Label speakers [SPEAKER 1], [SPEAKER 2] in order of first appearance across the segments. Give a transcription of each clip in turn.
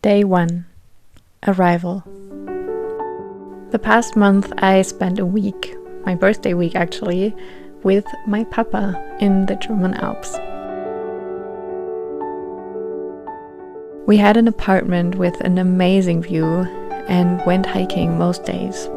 [SPEAKER 1] Day 1. Arrival. The past month I spent a week, my birthday week actually, with my papa in the German Alps. We had an apartment with an amazing view and went hiking most days.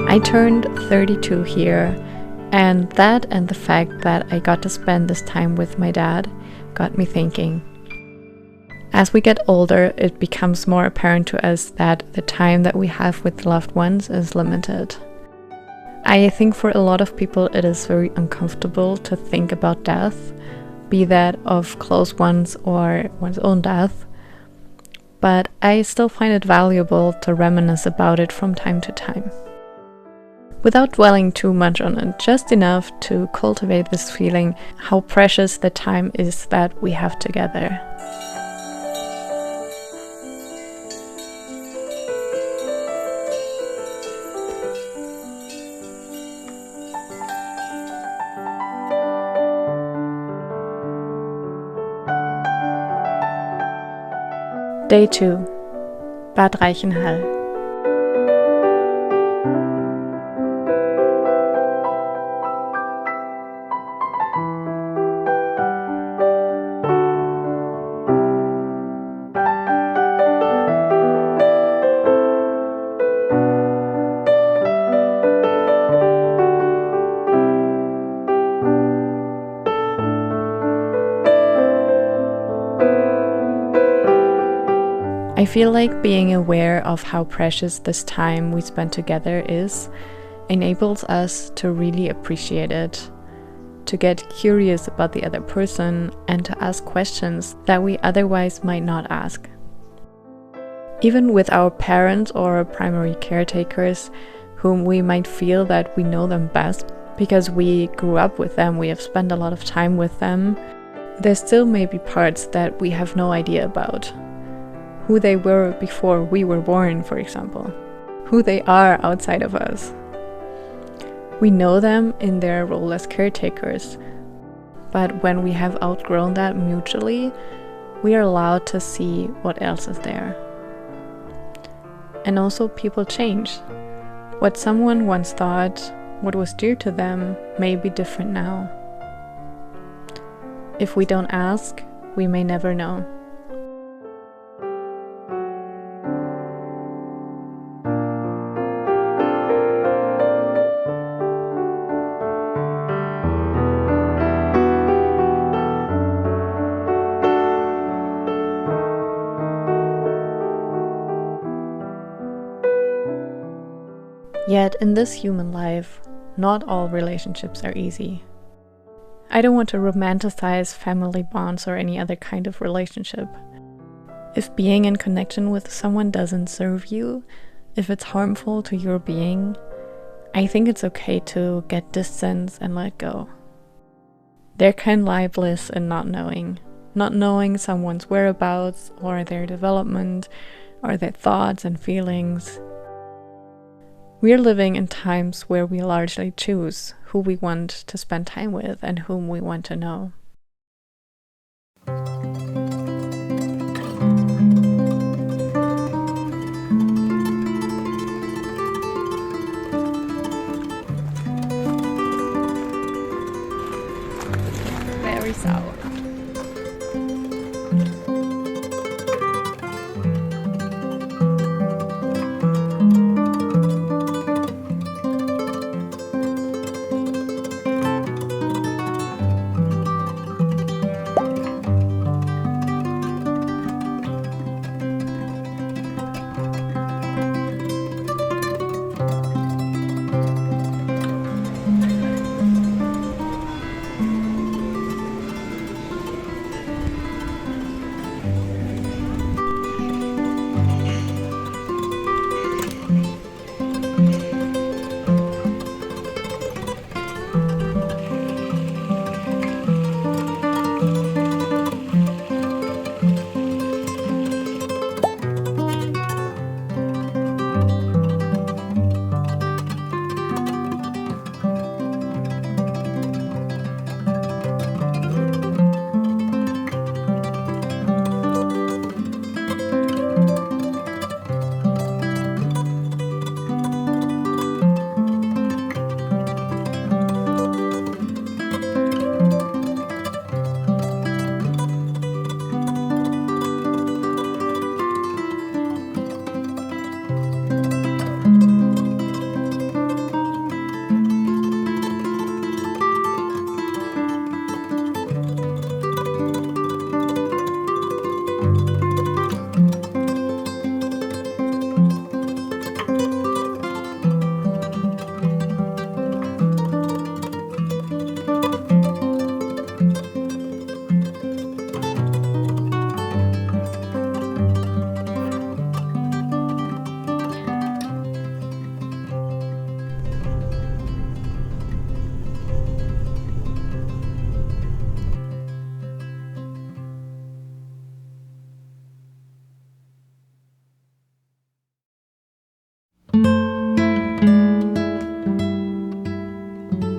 [SPEAKER 1] I turned 32 here, and that and the fact that I got to spend this time with my dad got me thinking. As we get older, it becomes more apparent to us that the time that we have with loved ones is limited. I think for a lot of people it is very uncomfortable to think about death, be that of close ones or one's own death, but I still find it valuable to reminisce about it from time to time. Without dwelling too much on it, just enough to cultivate this feeling how precious the time is that we have together. Day 2. Bad Reichenhall. I feel like being aware of how precious this time we spend together is enables us to really appreciate it, to get curious about the other person and to ask questions that we otherwise might not ask. Even with our parents or primary caretakers, whom we might feel that we know them best because we grew up with them, we have spent a lot of time with them, there still may be parts that we have no idea about. Who they were before we were born, for example. Who they are outside of us. We know them in their role as caretakers, but when we have outgrown that mutually, we are allowed to see what else is there. And also people change. What someone once thought, what was dear to them, may be different now. If we don't ask, we may never know. Yet in this human life, not all relationships are easy. I don't want to romanticize family bonds or any other kind of relationship. If being in connection with someone doesn't serve you, if it's harmful to your being, I think it's okay to get distance and let go. There can lie bliss in not knowing someone's whereabouts or their development or their thoughts and feelings. We are living in times where we largely choose who we want to spend time with and whom we want to know. Very sour.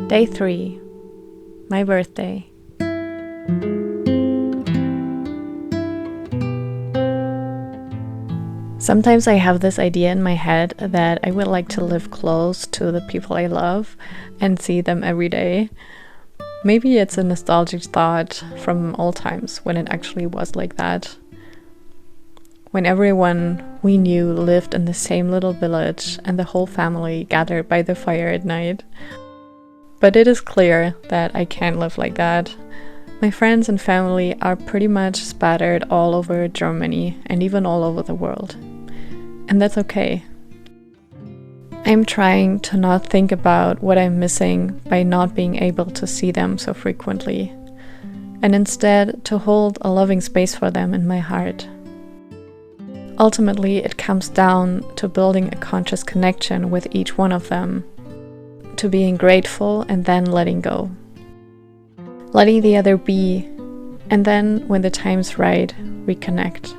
[SPEAKER 1] Day 3, my birthday. Sometimes I have this idea in my head that I would like to live close to the people I love and see them every day. Maybe it's a nostalgic thought from old times when it actually was like that. When everyone we knew lived in the same little village and the whole family gathered by the fire at night. But it is clear that I can't live like that. My friends and family are pretty much spattered all over Germany and even all over the world. And that's okay. I'm trying to not think about what I'm missing by not being able to see them so frequently, and instead to hold a loving space for them in my heart. Ultimately, it comes down to building a conscious connection with each one of them, to being grateful and then letting go. Letting the other be, and then, when the time's right, reconnect.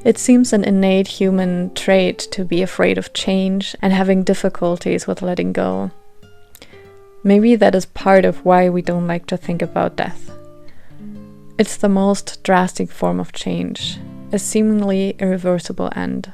[SPEAKER 1] It seems an innate human trait to be afraid of change and having difficulties with letting go. Maybe that is part of why we don't like to think about death. It's the most drastic form of change, a seemingly irreversible end.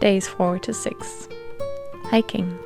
[SPEAKER 1] Days 4 to 6. Hiking.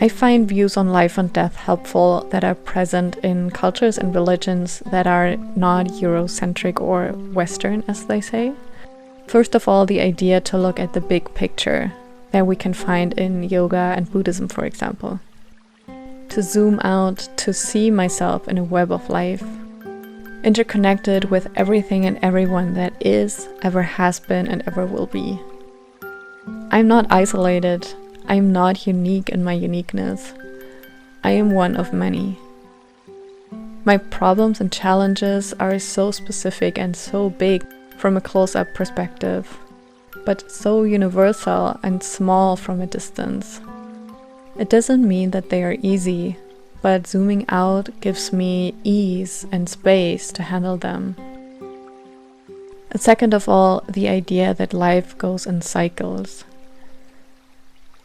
[SPEAKER 1] I find views on life and death helpful that are present in cultures and religions that are not Eurocentric or Western, as they say. First of all, the idea to look at the big picture that we can find in yoga and Buddhism, for example. To zoom out, to see myself in a web of life, interconnected with everything and everyone that is, ever has been, and ever will be. I'm not isolated. I'm not unique in my uniqueness. I am one of many. My problems and challenges are so specific and so big from a close-up perspective, but so universal and small from a distance. It doesn't mean that they are easy, but zooming out gives me ease and space to handle them. And second of all, the idea that life goes in cycles.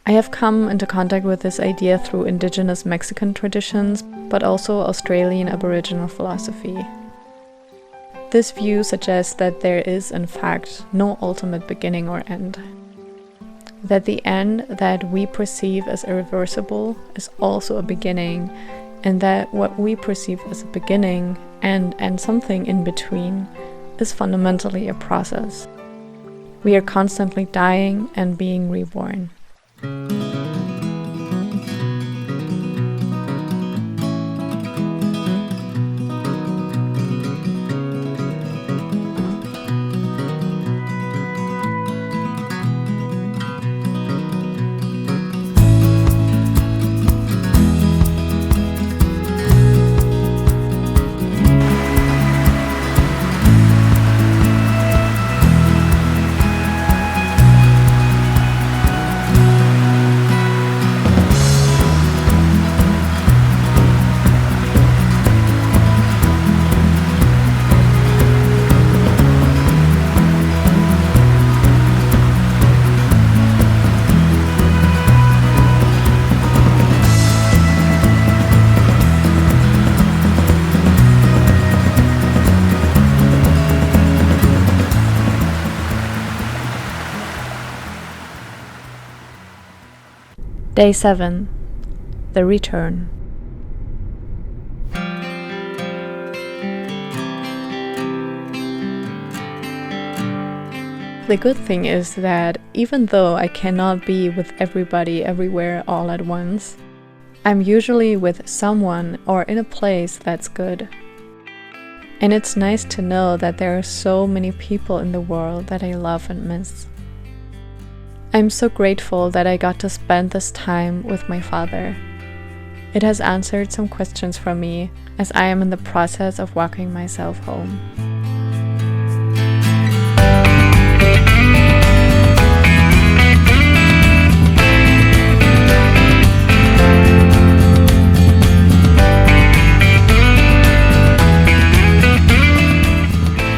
[SPEAKER 1] I have come into contact with this idea through indigenous Mexican traditions, but also Australian Aboriginal philosophy. This view suggests that there is, in fact, no ultimate beginning or end. That the end that we perceive as irreversible is also a beginning, and that what we perceive as a beginning and something in between is fundamentally a process. We are constantly dying and being reborn. Day 7. The Return. The good thing is that even though I cannot be with everybody everywhere all at once, I'm usually with someone or in a place that's good. And it's nice to know that there are so many people in the world that I love and miss. I'm so grateful that I got to spend this time with my father. It has answered some questions for me as I am in the process of walking myself home.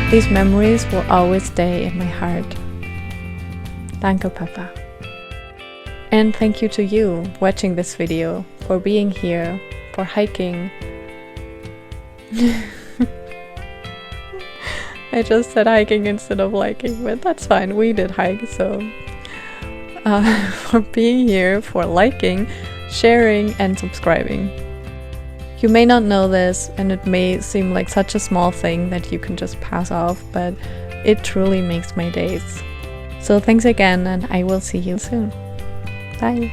[SPEAKER 1] These memories will always stay in my heart. Danke, Papa. And thank you to you watching this video, for being here, for hiking. I just said hiking instead of liking, but that's fine, we did hike, so. For being here, for liking, sharing, and subscribing. You may not know this, and it may seem like such a small thing that you can just pass off, but it truly makes my days. So thanks again, and I will see you soon. Bye!